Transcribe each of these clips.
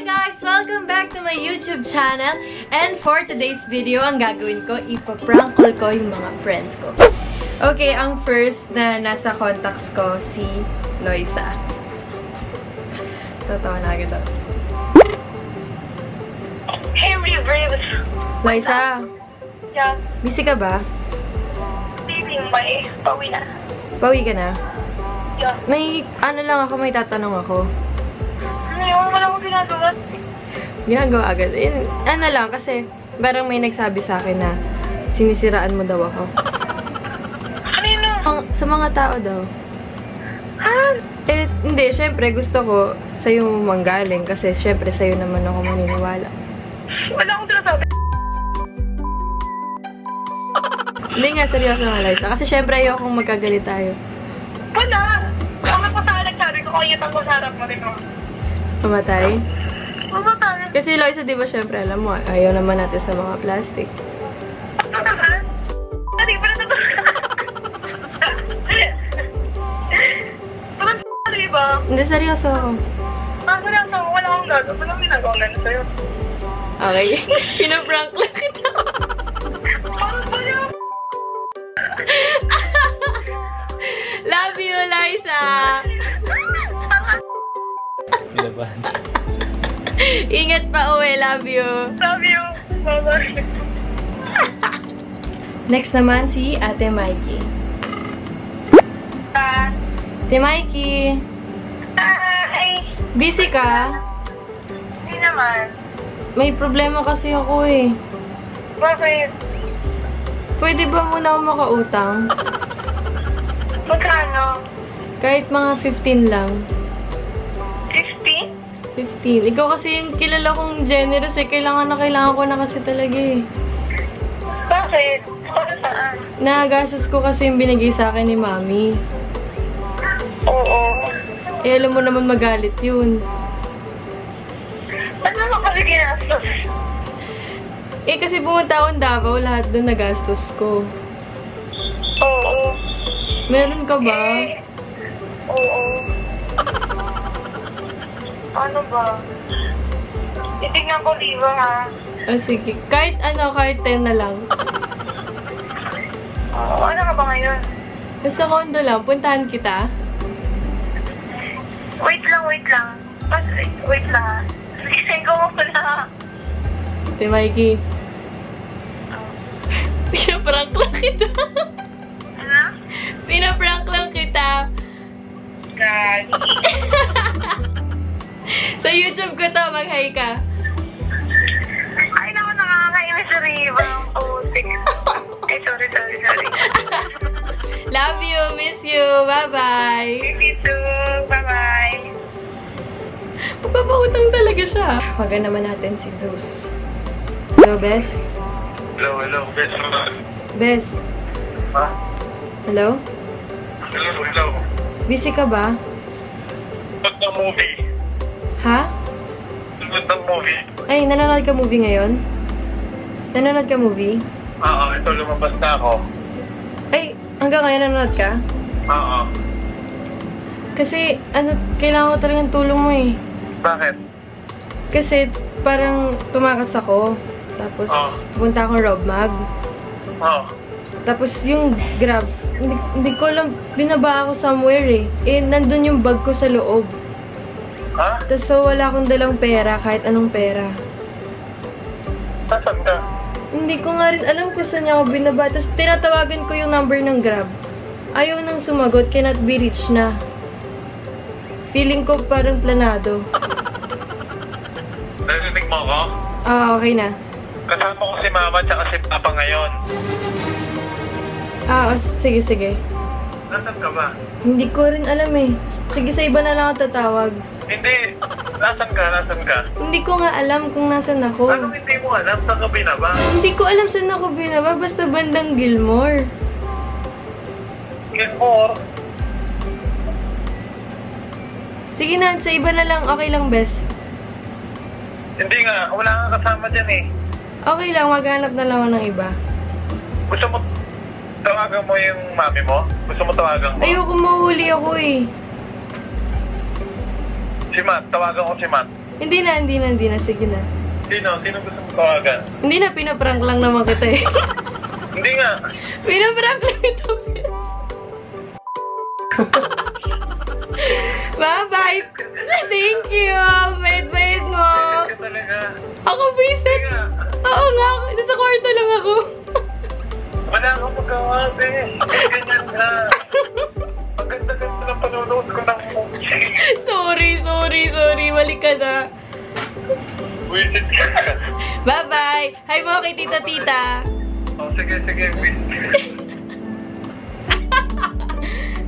guys! Welcome back to my YouTube channel. And for today's video, ang gagawin ko, ipaprank call ko yung mga friends ko. Okay, ang first na nasa contacts ko, si Loisa. Totoo na agad ako. Hey, Rivers. Loisa, Yeah, busy ka ba? baby, may pauwi na. Pauwi ka na? Yeah. May, may tatanong ako. Ano yun? Wala akong ginagawa. Ginagawa agad. Ano lang, kasi parang may nagsabi sa akin na sinisiraan mo daw ako. Kanino? Sa mga tao daw. Ha? Eh, hindi. Syempre, gusto ko sa'yo manggaling kasi syempre sa'yo naman ako maniniwala. Wala akong sinasabi. Hindi nga, seryoso nga, Liza. Kasi syempre ayokong magkagalit tayo. Wala. Bakit pa sa nagsabi ko kung itang masarap mo rin ako? Pamatay? Mamatay. Kasi Liza, di ba syempre, alam mo, ayaw naman natin sa mga plastic. Ano naman? Hindi pa na ito. Parang diba? Hindi, seryoso ako. Ako lang ako, wala akong gagawin. Walang ginagawa na sa'yo. Okay. Pinaprank lang kita. Parang sa'yo. Love you, Liza! Laban. Ingat pa uwi. Love you. Love you. Bye-bye. Next naman si Ate Mikey. Ate Mikey, Hi. busy ka? Hindi naman. May problema kasi ako eh. Bakit? Pwede ba muna ako makautang? Magkano? Kahit mga 15 lang. 50? 15. Ikaw kasi yung kilala kong generous eh. Kailangan ko na kasi talaga eh. Bakit? Para saan? Nagastos ko kasi yung binigay sa akin ni Mami. Oo. Eh, alam mo naman magalit yun. Ba't naman kasi ginastos? Eh, kasi pumunta akong Davao, lahat doon nagastos ko. Oo. Meron ka ba? Oo. Ano ba? Titignan ko liba ha. Ah, sige. Kahit 10 na lang. Oo. Ano ka ba ngayon? Basta kondo lang, puntahan kita. Wait lang. Wait lang ha. Gising ko mo pala. Ate Mikey. Pinaprank lang kita. Ano? Pinaprank lang kita. Gagi. Sa YouTube ko to, mag-hi ka. Ay naman, nakakainis sa riba. Ang putik. Ay, sorry. Love you, miss you, bye-bye. Love you too. Bye-bye. Magpapautang talaga siya. Wagan naman natin si Zeus. Hello, Bes? Hello, Bes. Bes? Ha? Hello? Hello. Busy ka ba? Pag ng movie. Ha? Pag ng movie. Ay, nanonood ka movie ngayon? Nanonood ka movie? Oo, ito lumabas na ako. Ay, hanggang ngayon nanonood ka? Oo. Kasi, kailangan ko talagang tulong mo eh. Bakit? Kasi, parang tumakas ako. Tapos, pupunta akong Rob Mag. Oo. Tapos, yung Grab, hindi ko alam, binaba ako somewhere eh. Eh, nandun yung bag ko sa loob. Ha? Tapos, so, wala akong dalang pera, kahit anong pera. Nasaan ka? Hindi ko nga rin alam kung saan niya ako binaba. Tapos, tinatawagan ko yung number ng Grab. Ayaw nang sumagot, cannot be reached na. Feeling ko parang planado. Narinig mo ako? Ah, okay na. Kasama ko si Mama at si Papa ngayon. Ah, sige. Nasaan ka ba? Hindi ko rin alam eh. Sige, sa iba na lang ako tatawag. Hindi. Nasaan ka? Hindi ko nga alam kung nasan ako. Anong hindi mo alam? Saan ka binaba? Hindi ko alam saan ako binaba. Basta bandang Gilmore. Gilmore? Sige na, sa iba na lang. Okay lang, Bes. Hindi nga. Wala kang kasama dyan eh. Okay lang, maghanap na lang ako ng iba. Gusto mo tawagan mo yung mami mo? Gusto mo tawagan mo? Ayoko mahuli ako eh. Si Matt. Tawagan ko si Matt. Hindi na. Sige na. Sino gusto mo tawagan? Hindi na, pinaprank lang naman kita eh. Hindi nga. Pinaprank lang ito, Bes. Bye-bye! Thank you! Bait-bait mo! Ka talaga. Ako, Vincent! Hindi nga. Oo nga, nasa kwarto lang ako. Wala akong magawa, eh. Ganyan ka. Ang ganda-ganda ng panonood ko ng movie. Sorry. Mali ka na. Wisit ka. Bye-bye! Hi mo kay tita-tita! Oh, sige.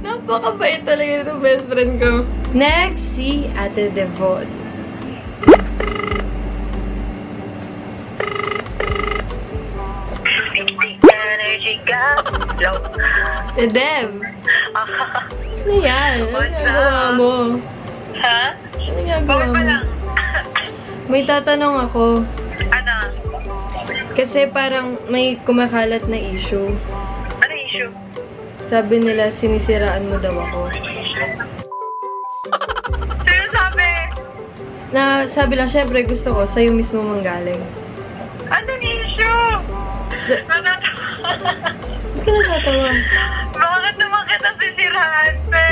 Napakabait talaga ng best friend ko. Next, si Ate Devon. Energy ka. Low. Dev! Ano yan? Ano What's ginagawa up? mo? Ha? Ano ginagawa Bakit ba mo? lang? May tatanong ako. Ano? Kasi parang may kumakalat na issue. Ano issue? Sabi nila, sinisiraan mo daw ako. Sino sabi? Sabi lang, syempre gusto ko, sa'yo mismo manggaling. Anong issue? Natatawa. Ba't ka natatawa? Bakit naman kita sisiraan, te?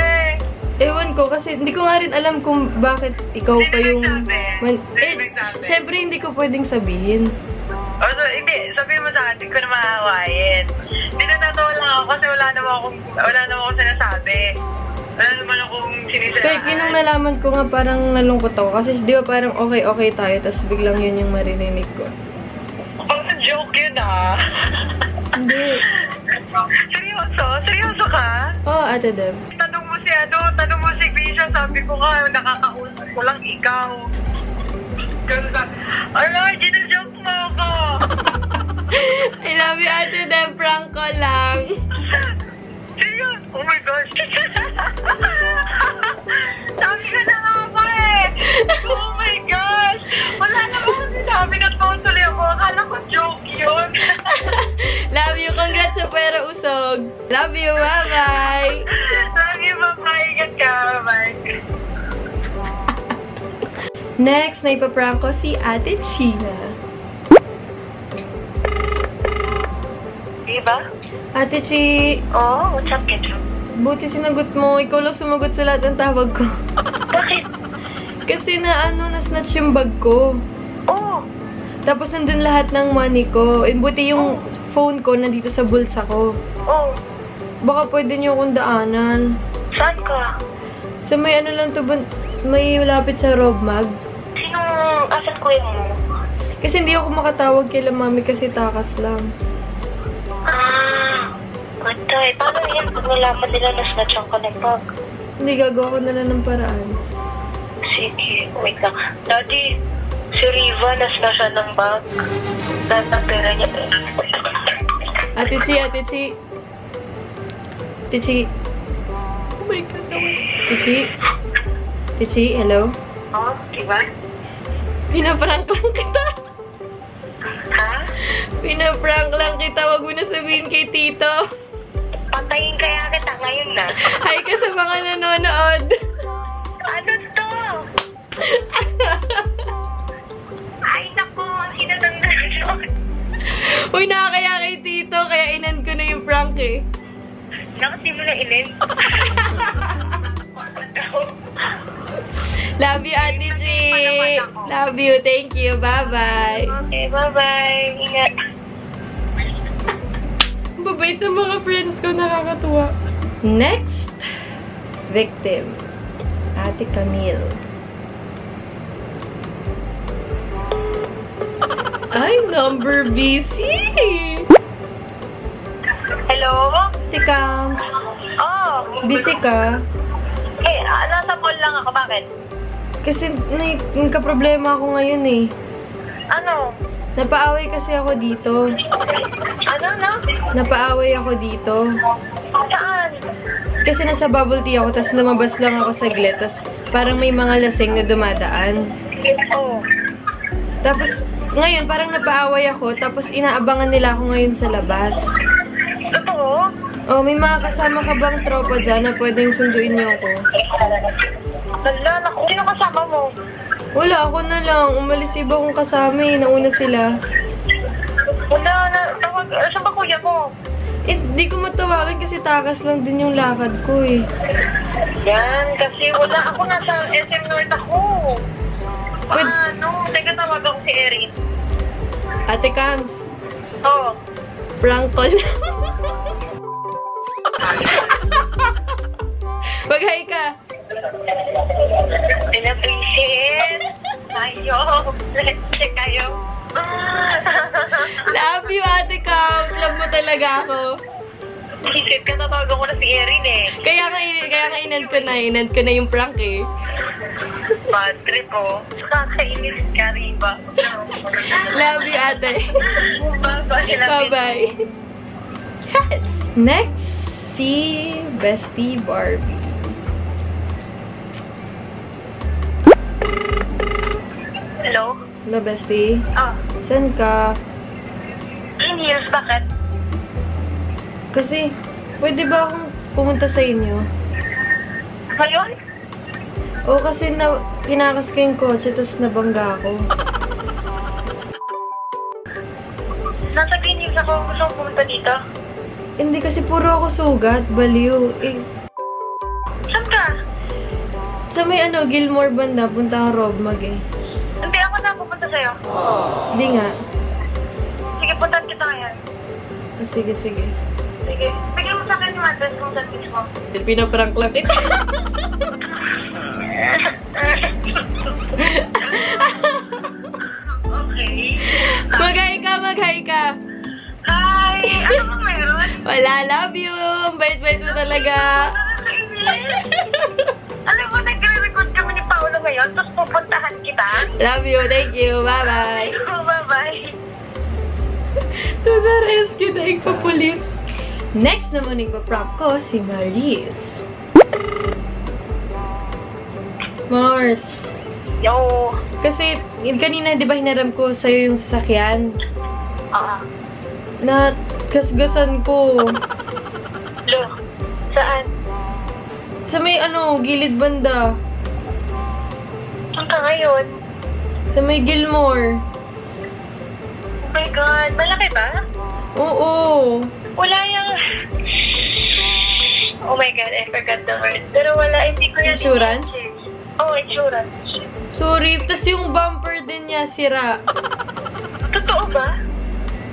Ewan ko, kasi hindi ko nga rin alam kung bakit ikaw pa yung... Syempre hindi ko pwedeng sabihin. O, so, hindi. Sabihin mo sa akin, hindi ko na maawain. Hindi natatawa lang ako kasi wala naman akong sinasabi. Wala naman akong sinisiraan. Kaya kinang nalaman ko nga parang nalungkot ako. Kasi di ba parang okay tayo, tapos biglang yun yung marinig ko. Joke yun, ah. Hindi. Seryoso ka? Oo, Ate Deb. Tanong mo si Grisha, sabi ko nga, nakakausap ko lang ikaw. Ganun ka. Ala, ginajoke mo ako. I love you, Ate Deb. Prank ko lang. Seryoso? Oh my gosh. Sabi ka na nga ako eh. Oh my gosh. Wala naman ako sinabi na totally ako. Akala ko joke yun. Love you. Congrats sa pera usog. Love you. Bye-bye. Love you, bye-bye. Ingat ka. Bye. Next, na ipaprank ko si Ate China. Diba? Ate Chi, Oo, what's up, Ketchup? buti sinagot mo. Ikaw lang sumagot sa lahat ng tawag ko. Bakit? Kasi na-snatch yung bag ko. Oo. Tapos nandun lahat ng money ko. Buti yung phone ko nandito sa bulsa ko. Oo. Baka pwede niyo akong daanan. Saan ka? Sa may ano lang to, may lapit sa Robmag. Sinong asan kuya mo? Kasi hindi ako makatawag kay mami kasi takas lang. Patay. Paano yan pag nalaman nila na snatchan ka ng bag? Hindi, gagawa ko na lang ng paraan. Sige, wait lang. Daddy, si Riva na-snatchan ng bag. Lahat ng pera niya. Ate Chi. Ate Chi. Oh my God, naman. Ate Chi, hello? Oo, diba? Pinaprank lang kita. Ha? Pinaprank lang kita. Wag mo na sabihin kay Tito. Patayin kaya kita ngayon na. Hi ka sa mga nanonood. Ano to? Ay, naku. Sino nang nanonood? Uy, nakakaya kay Tito. Kaya inan ko na yung prank eh. Naku, mo na inin. Love you, Ate Chi. Love you. Thank you. Bye-bye. Okay, bye-bye. Ingat. Babait ng mga friends ko. Nakakatuwa. Next victim. Ate Camille. Ay, number busy. Hello? Tika, Oh. busy ka? Eh, nasa mall lang ako. Bakit? Kasi nagka-problema ako ngayon eh. Ano? Napaaway kasi ako dito. Ano, no? Napaaway ako dito. Saan? Kasi nasa bubble tea ako, tapos lumabas lang ako saglit, tapos parang may mga lasing na dumadaan. Oh. Tapos, ngayon, parang napaaway ako, tapos inaabangan nila ako ngayon sa labas. Totoo? Oh, may mga kasama ka bang tropa dyan na pwedeng sunduin niyo ako? Hala, naku. Sino kasama mo? Wala, ako na lang. Umalis iba kong kasama eh. Nauna sila. Wala na. Saan ba kuya mo? Eh, di ko matawagan kasi takas lang din yung lakad ko eh. Yan, kasi wala. Ako nasa SM North ako. Paano? Teka, tawag ako si Erin. Ate Cams, Oo. prank call. Mag-hi ka. Pinapreciate. Ayo. Let's kayo. Love you, Ate Cams. Love mo talaga ako. Isip ka, tatawagan ko na si Erin eh. Kaya nga inend ko na yung prank eh. Bad trip oh. Kakainis ka, Riba. Love you, Ate. Bye-bye. Bye-bye. Yes. Next, si Bestie Barbie. Hello? Hello, Bestie. Ah, Saan ka? in heels, bakit? Kasi, pwede ba akong pumunta sa inyo? Ngayon? O kasi tinakas ko yung kotse, tapos nabangga ako. Nasa clinics ako. Gusto kong pumunta dito. Hindi kasi puro ako sugat, baliw. Eh, Saan ka? sa may Gilmore banda, punta ang Robmag eh. Hindi ako na pupunta sa'yo. Hindi nga. Sige, puntahan kita ngayon. Ah, sige. Sige. Bigyan mo sa akin yung address kung saan mo. Pinaprank lang kita. Okay. Mag-hi ka. Hi! Ano bang meron? Wala, love you. Bait-bait mo talaga. Alam mo, nagre-record kami ni Paolo ngayon, tapos pupuntahan kita. Love you, thank you. Bye-bye. Bye-bye. To the rescue, daig pa pulis. Next naman ipaprank ko si Maris. Mars. Yo. Kasi, kanina di ba hinaram ko sa'yo yung sasakyan? Na kasgasan ko. Lo. Saan? Sa may gilid banda. Saan ka ngayon? Sa may Gilmore. Oh my God. Malaki ba? Oo. Wala yung... Oh my God, I forgot the word. Pero wala, hindi ko yan. Insurance? Oh, insurance. Sorry, tas yung bumper din niya sira. Totoo ba?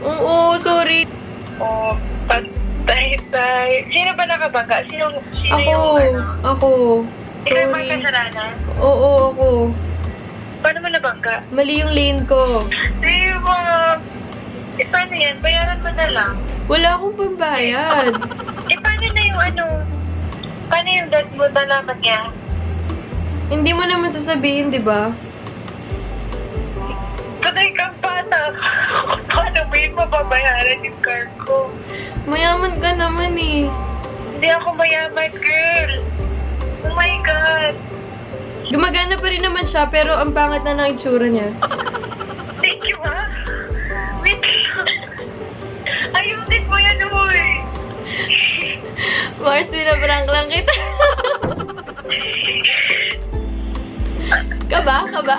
Oo, sorry. Oh, patay-tay. Sino ba nakabangga? Sino Ako. Ikaw yung may Sorry. kasalanan? Oo, ako. Paano mo nabangga? Mali yung lane ko. Diba? Eh, paano yan? Bayaran mo na lang. Wala akong pambayad. Eh, paano na yung paano yung dad mo nalaman niya? Hindi mo naman sasabihin, di ba? Patay kang bata. Paano ba yung mababayaran yung car ko? Mayaman ka naman eh. Hindi ako mayaman, girl. Oh my God. Gumagana pa rin naman siya, pero ang pangit na ng itsura niya. Thank you, ha? Wait lang. Ayusin mo yan, uy. Mars, pinaprank lang kita. Kaba? Ba?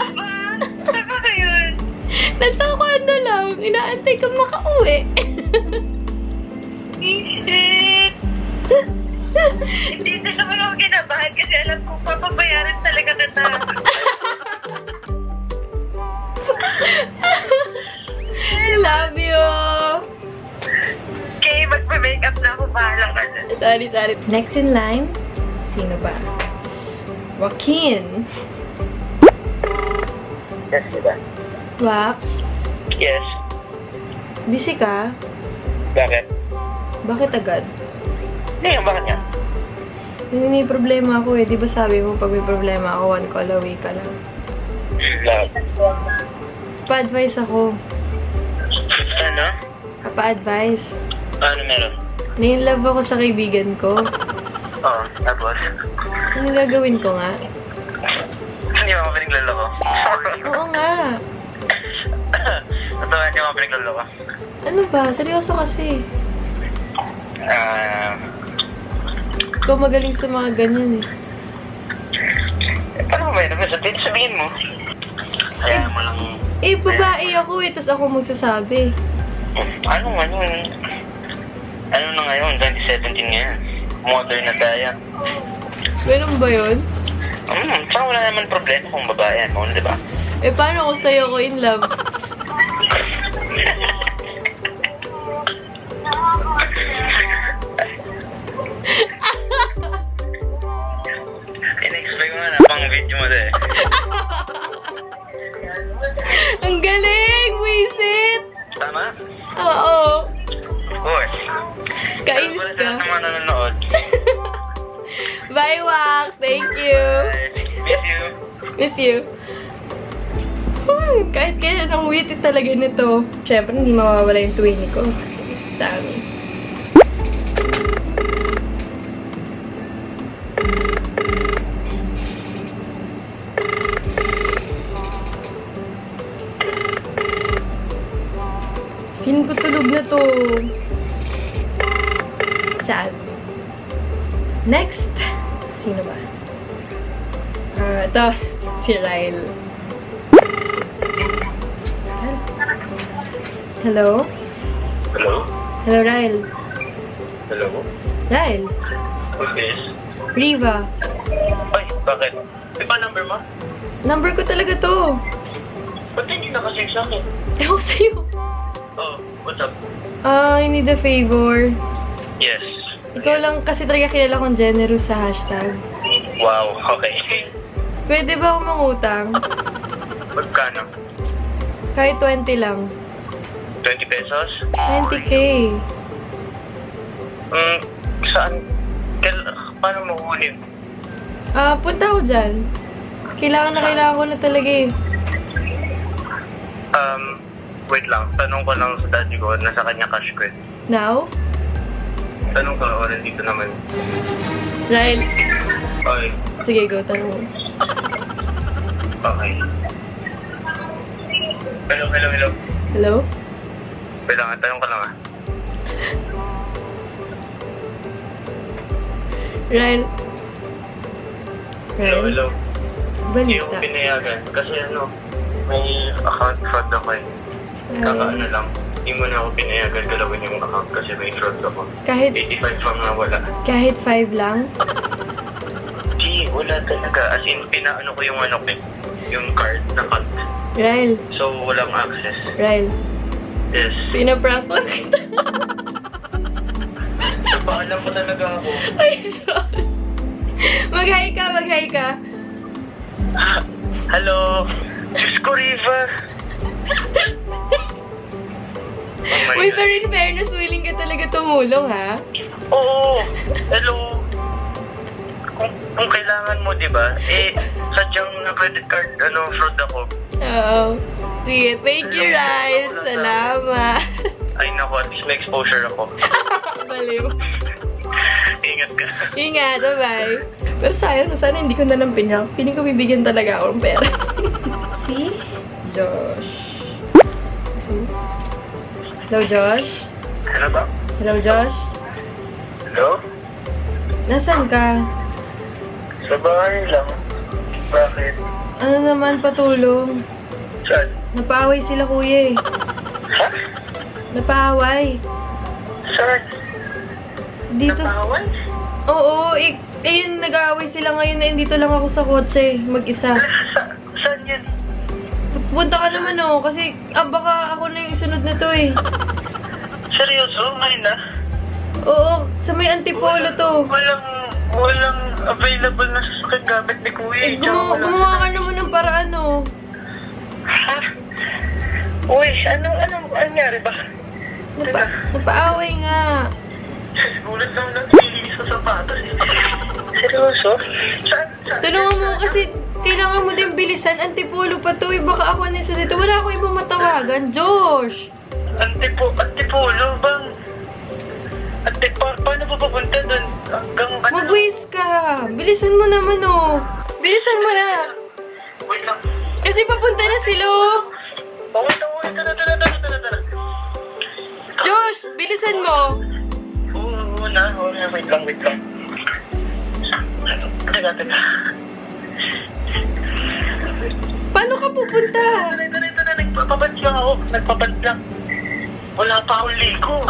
Saan ba yun? Nasa condo lang. Inaantay kang makauwi. Shit. Hindi na naman ako kinabahan kasi alam ko papabayaran talaga kita. Love you. Okay, magpa-makeup na ako. Bahala ka na. Sorry. Next in line, sino ba? Joaquin. Yes, diba? Wax, Yes. busy ka? Bakit? Bakit agad? Hindi, bakit nga? May problema ako eh. Di ba sabi mo pag may problema ako, one call away ka lang? Bakit? Pa-advise ako. Ano? Pa-advise. Ano meron? Na-in-love ako sa kaibigan ko. Oo, tapos? Ano gagawin ko nga? Hindi mo ako pinagloloko. Oo nga. Totoo, hindi mo ako pinagloloko. Ano ba? Seryoso kasi. Ikaw magaling sa mga ganyan eh. Paano ba yun? Sabihin mo. Kaya mo lang... Babae ako eh, tas ako magsasabi. Ano na ngayon? 2017 ngayon. Modern na tayo. Ganun ba yun? Saka wala naman problema kung babae mo, di ba? Paano kung sa'yo ko in love? In-expect mo na pang video mo dahil. Ang galing! Wisit! Tama? Oo. Of course. Kainis ka. Ano naman nanonood? Bye, Wax! Thank you! Miss you! Miss you! Kahit kailan ang witty talaga nito. Siyempre, hindi mawawala yung twinny ko. Sa amin. Feeling ko tulog na to. Sad. Next. Sino ba? Ito. Si Ryle. Hello? Hello? Hello, Ryle. Hello? Ryle. Who's this? Riva. Ay, bakit? Di ba number mo? Number ko talaga to. Ba't hindi nakasave sa akin? Ewan ko sa'yo. Oh, what's up? I need a favor. Yes. Ikaw lang kasi talaga kilala kong generous sa hashtag. Wow, okay. Pwede ba akong mangutang? Magkano? Kahit 20 lang. 20 pesos? 20k. Saan? Paano mo kukunin? Punta ako dyan. Kailangan ko na talaga eh. Wait lang. Tanong ko lang sa daddy ko. Nasa kanya cash ko eh. Now? Tanong ko lang dito naman. Ryle. Okay. Sige, go. Tanong mo. Okay. Hello. Hello? Wait lang. Tanong ko lang ah. Ryle. Hello. Hindi ko Balita. pinayagan. Kasi may account fraud ako eh. Kakaano lang. Hindi mo na ako pinayagan galawin yung account kasi may fraud ako. Kahit 85 from na wala. 5 lang? Di, wala talaga. As in, pinaano ko yung yung card na cut. Ryle. So, walang access. Ryle. Yes. Pinaprank lang kita. Napaalam mo talaga ako. Ay, sorry. Mag-hi ka. Hello. Diyos ko, Riva. Oh my Uy, God. pero in fairness, willing ka talaga tumulong, ha? Oo. Hello. Kung kailangan mo, di ba? Sadyang na credit card, fraud ako. Oo. Sige, thank you, Ryle. Salamat. Ay, naku, at least may exposure ako. Baliw. Ingat ka. Ingat, bye-bye. Pero sayang, sana hindi ko na lang pinyak. Piling ko bibigyan talaga ako ng pera. Si Josh. Hello, Josh? Ano ba? Hello, Josh? Hello? Nasaan ka? Sa bahay lang. Bakit? Ano naman, patulong? Saan? Napaaway sila, kuya eh. Ha? Napaaway. Saan? Dito. Napaway? Oo, yun, nag-aaway sila ngayon na dito lang ako sa kotse, mag-isa. Saan yan? Punta ka naman oh, kasi baka ako na yung isunod na to eh. Seryoso? Ngayon na? Oo, sa may antipolo to. Walang available na sasakit gamit ni Kuya. Gumawa ka naman ng paraan oh. Ha? Uy, ano nangyari ba? Napaaway nga. Gulat lang nililis sa sapatos. Seryoso? Saan? Tulungan mo kasi kailangan mo din bilisan. Antipolo pa to eh. Baka ako nisa dito. Wala akong ibang matawagan. Josh! Antipolo bang? Paano pa papunta doon? Hanggang ano? Mag-whiz ka. Bilisan mo naman oh. Bilisan mo na. Wait lang. Kasi papunta na sila oh. Wait. Tara. Josh! Bilisan mo. Oo na. Wait lang. Teka. Paano Paano ka pupunta? Ito na, nagpapabad lang ako. Nagpapad lang. Wala pa akong ligo.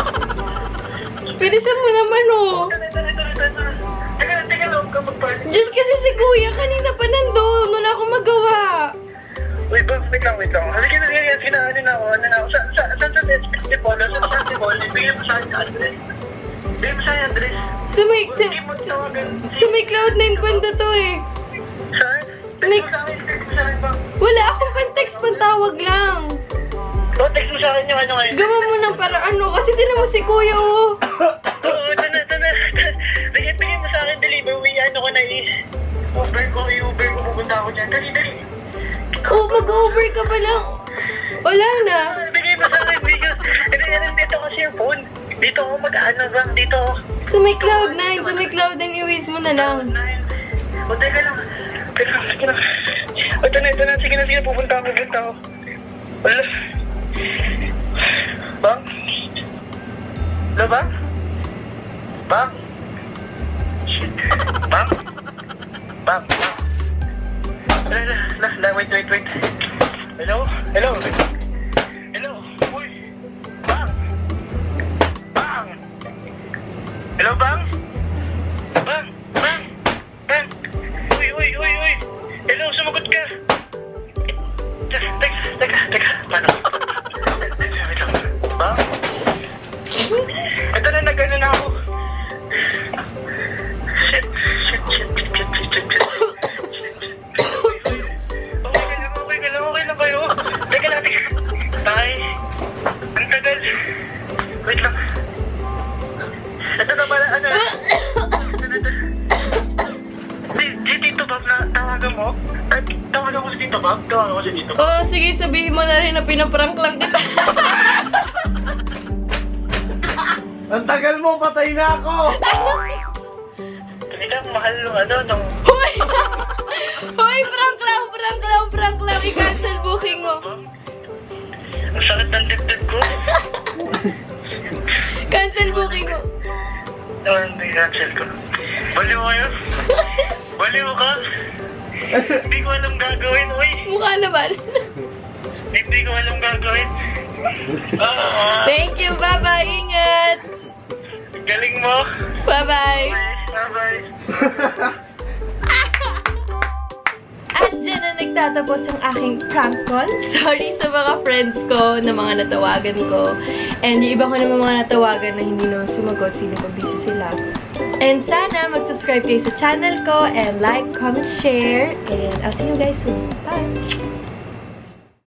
Bilisan mo naman, oh. Teka lang, huwag ka magpalit. Diyos kasi si Kuya, kanina pa nandun. Wala akong magawa. Wait lang. Halika na, sinaano na ako. Saan sa Antipolo? Saan sa Antipolo? Bigyan mo sa akin address. Bigyan mo sa akin address. Hindi mo tawagan. Sa may Cloud9 banda to eh. Saan? Text mo sa akin ba? Wala akong pan-text, pantawag lang. O, text mo sa akin yung ano ngayon. Gawa mo ng para ano, kasi tinan mo si Kuya, oh. Oo, ito na. Bigyan mo sa akin, delivery. Ano ko na Uber ko, pupunta ako dyan. Dali. Oh, mag-over ka pa lang. Wala na. Bigay mo sa akin, video. Dito kasi yung phone. Dito ako mag-ano ba? Dito ako. Sa may Cloud9, i-waste mo na lang. O, teka lang. Sige na. O, ito na. Sige na. Pupunta ako. Wala. Bang? Wala ba? Bang? Shit. Bang? Wait. Hello? Uy. Bang? Hello, Bang? Bang? Uy. Hello, sumagot ka. Teka. Paano? Bang? Ito na, nag-ano na ako. Shit. Okay lang kayo. Teka lang. Tay. Ang tagal. Wait lang. Ito na pala, ano? Si Tito Bob na tawagan mo? Tawagan ko si Tito Bob? Oh, sige, sabihin mo na rin na pinaprank lang kita. Ang tagal mo, patay na ako! Talagang mahal nung nung... Hoy, prank lang. I-cancel booking mo. Ang sakit ng dibdib ko. Cancel booking mo. Hindi, cancel ko. Baliw kayo? Baliw ka? Hindi ko alam gagawin, uy. Mukha naman. Hindi ko alam gagawin. Thank you, bye-bye. Ingat. Galing mo. Bye-bye. Bye-bye. At dyan na nagtatapos ang aking prank call. Sorry sa mga friends ko na mga natawagan ko. And yung iba ko naman mga natawagan na hindi naman sumagot. Feeling ko busy sila. And sana mag-subscribe kayo sa channel ko. And like, comment, share. And I'll see you guys soon. Bye!